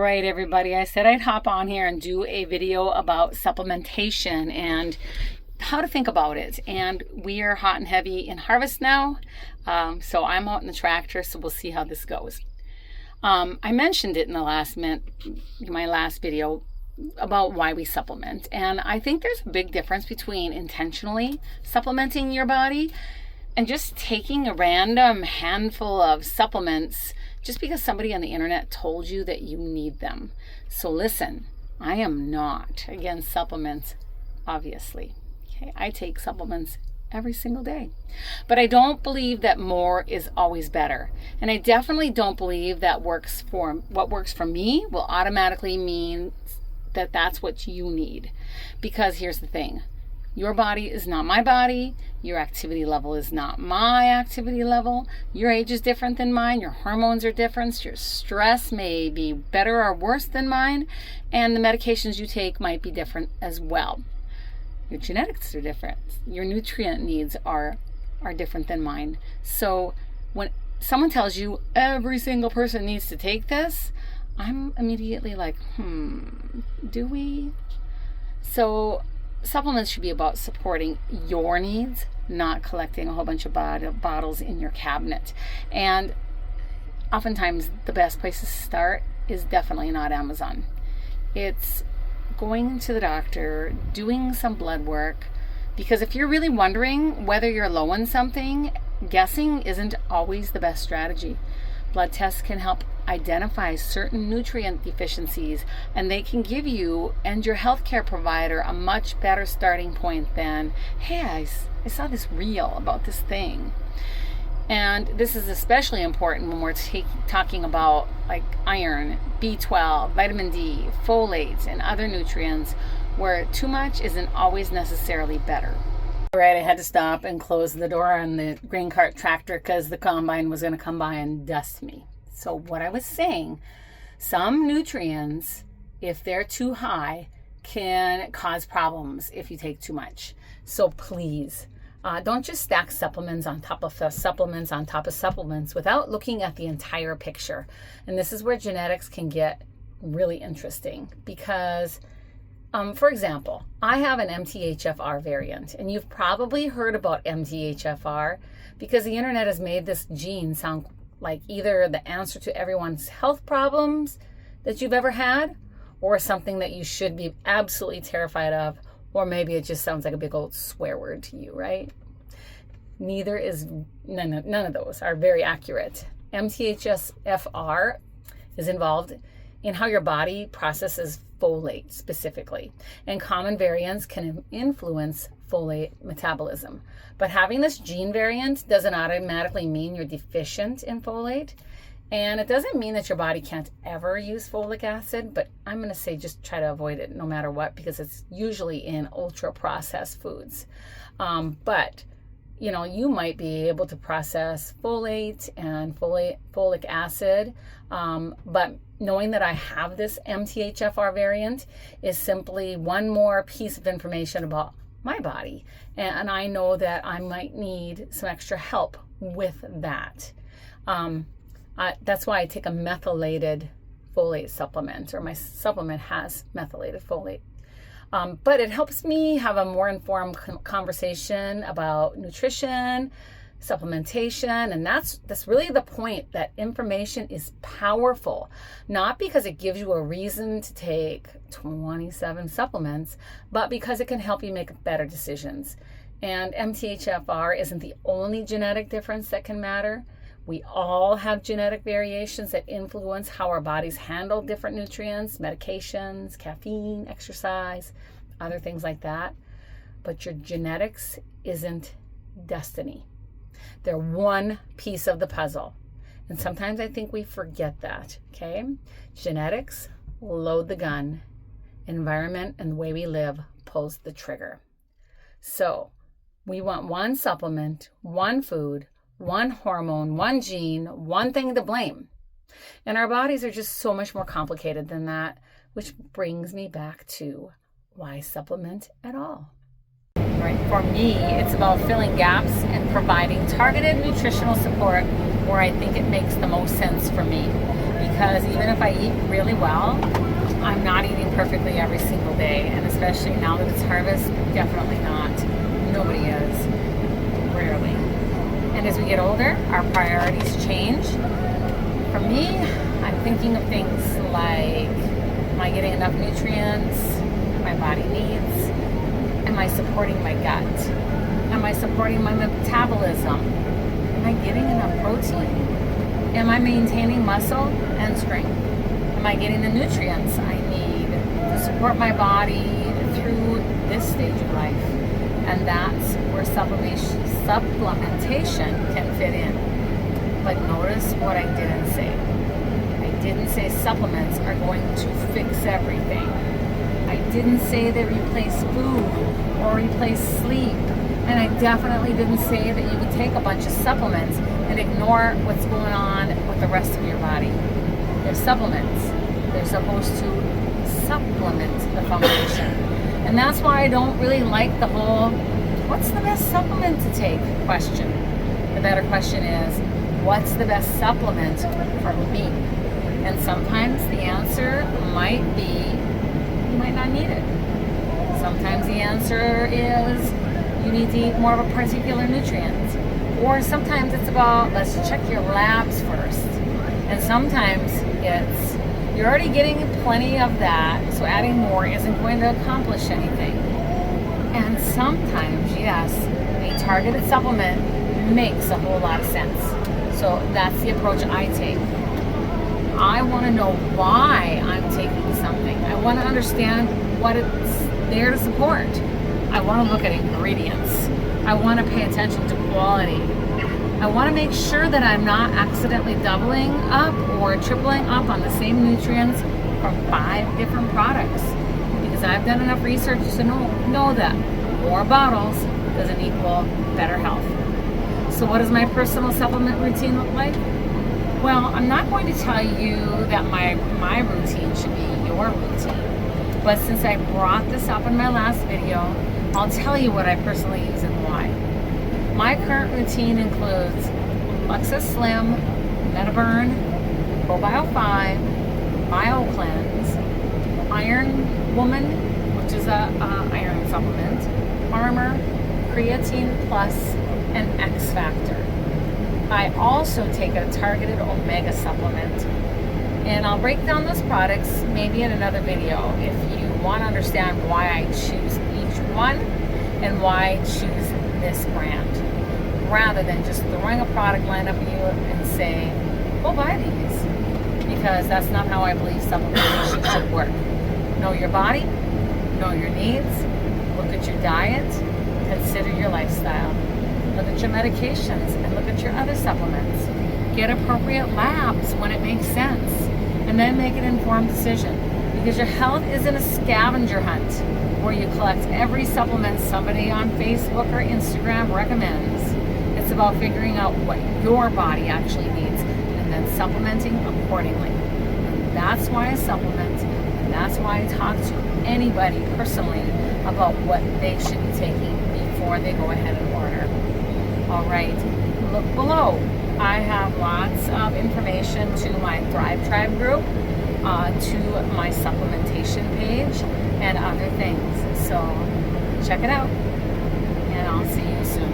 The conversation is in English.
right, everybody, I said I'd hop on here and do a video about supplementation and how to think about it. And we are hot and heavy in harvest now, so I'm out in the tractor, so we'll see how this goes. I mentioned it in my last video about why we supplement, and I think there's a big difference between intentionally supplementing your body and just taking a random handful of supplements just because somebody on the internet told you that you need them. So listen, I am not against supplements, obviously. Okay, I take supplements every single day. But I don't believe that more is always better. And I definitely don't believe that what works for me will automatically mean that that's what you need. Because here's the thing. Your body is not my body. Your activity level is not my activity level. Your age is different than mine. Your hormones are different. Your stress may be better or worse than mine. And the medications you take might be different as well. Your genetics are different. Your nutrient needs are different than mine. So when someone tells you every single person needs to take this, I'm immediately like, do we? So supplements should be about supporting your needs, not collecting a whole bunch of bottles in your cabinet. And oftentimes the best place to start is definitely not Amazon. It's going to the doctor, doing some blood work, because if you're really wondering whether you're low on something, guessing isn't always the best strategy. Blood tests can help identify certain nutrient deficiencies, and they can give you and your healthcare provider a much better starting point than, hey, I saw this reel about this thing. And this is especially important when we're talking about like iron, B12, vitamin D, folate, and other nutrients, where too much isn't always necessarily better. All right, I had to stop and close the door on the grain cart tractor because the combine was going to come by and dust me. So what I was saying, some nutrients, if they're too high, can cause problems if you take too much. So please, don't just stack supplements on top of supplements on top of supplements without looking at the entire picture. And this is where genetics can get really interesting because, for example, I have an MTHFR variant, and you've probably heard about MTHFR because the internet has made this gene sound like either the answer to everyone's health problems that you've ever had, or something that you should be absolutely terrified of, or maybe it just sounds like a big old swear word to you, right? None of those are very accurate. MTHFR is involved in how your body processes folate specifically, and common variants can influence folate metabolism. But having this gene variant doesn't automatically mean you're deficient in folate, and it doesn't mean that your body can't ever use folic acid, but I'm going to say just try to avoid it no matter what, because it's usually in ultra processed foods. But you might be able to process folate and folic acid, but knowing that I have this MTHFR variant is simply one more piece of information about my body, and I know that I might need some extra help with that. That's why I take a methylated folate supplement, or my supplement has methylated folate. But it helps me have a more informed conversation about nutrition, supplementation, and that's really the point, that information is powerful, not because it gives you a reason to take 27 supplements, but because it can help you make better decisions. And MTHFR isn't the only genetic difference that can matter. We all have genetic variations that influence how our bodies handle different nutrients, medications, caffeine, exercise, other things like that. But your genetics isn't destiny. They're one piece of the puzzle. And sometimes I think we forget that, okay? Genetics load the gun. Environment and the way we live pulls the trigger. So we want one supplement, one food, one hormone, one gene, one thing to blame. And our bodies are just so much more complicated than that, which brings me back to why supplement at all? Right. For me, it's about filling gaps and providing targeted nutritional support where I think it makes the most sense for me. because even if I eat really well, I'm not eating perfectly every single day, and especially now that it's harvest, definitely not. Nobody is, rarely. And as we get older, our priorities change. For me, I'm thinking of things like, am I getting enough nutrients my body needs? Am I supporting my gut? Am I supporting my metabolism? Am I getting enough protein? Am I maintaining muscle and strength? Am I getting the nutrients I need to support my body through this stage of life? And that's where supplementation can fit in. But notice what I didn't say. I didn't say supplements are going to fix everything. I didn't say they replace food or replace sleep. And I definitely didn't say that you could take a bunch of supplements and ignore what's going on with the rest of your body. They're supplements. They're supposed to supplement the foundation. And that's why I don't really like the whole, what's the best supplement to take question. The better question is, what's the best supplement for me? And sometimes the answer might be, you might not need it. Sometimes the answer is, you need to eat more of a particular nutrient. Or sometimes it's about, let's check your labs first. And sometimes it's, you're already getting plenty of that, so adding more isn't going to accomplish anything. And sometimes, yes, a targeted supplement makes a whole lot of sense. So that's the approach I take. I want to know why I'm taking something. I want to understand what it's there to support. I want to look at ingredients. I want to pay attention to quality. I want to make sure that I'm not accidentally doubling up or tripling up on the same nutrients from 5 different products. Because I've done enough research to know that more bottles doesn't equal better health. So what does my personal supplement routine look like? Well, I'm not going to tell you that my routine should be your routine. But since I brought this up in my last video, I'll tell you what I personally use and why. My current routine includes Luxa Slim, MetaBurn, ProBio 5, BioCleanse, Iron Woman, which is a iron supplement, Armor, Creatine Plus, and X Factor. I also take a targeted omega supplement, and I'll break down those products maybe in another video if you want to understand why I choose each one and why I choose this brand, rather than just throwing a product line up at you and say, go buy these, because that's not how I believe supplementation should work. Know your body, know your needs, look at your diet, consider your lifestyle, look at your medications, and look at your other supplements. Get appropriate labs when it makes sense, and then make an informed decision, because your health isn't a scavenger hunt where you collect every supplement somebody on Facebook or Instagram recommends. It's about figuring out what your body actually needs and then supplementing accordingly. And that's why I supplement, and that's why I talk to anybody personally about what they should be taking before they go ahead and order. All right, look below. I have lots of information to my Thrive Tribe group, to my supplementation page, and other things. So check it out, and I'll see you soon.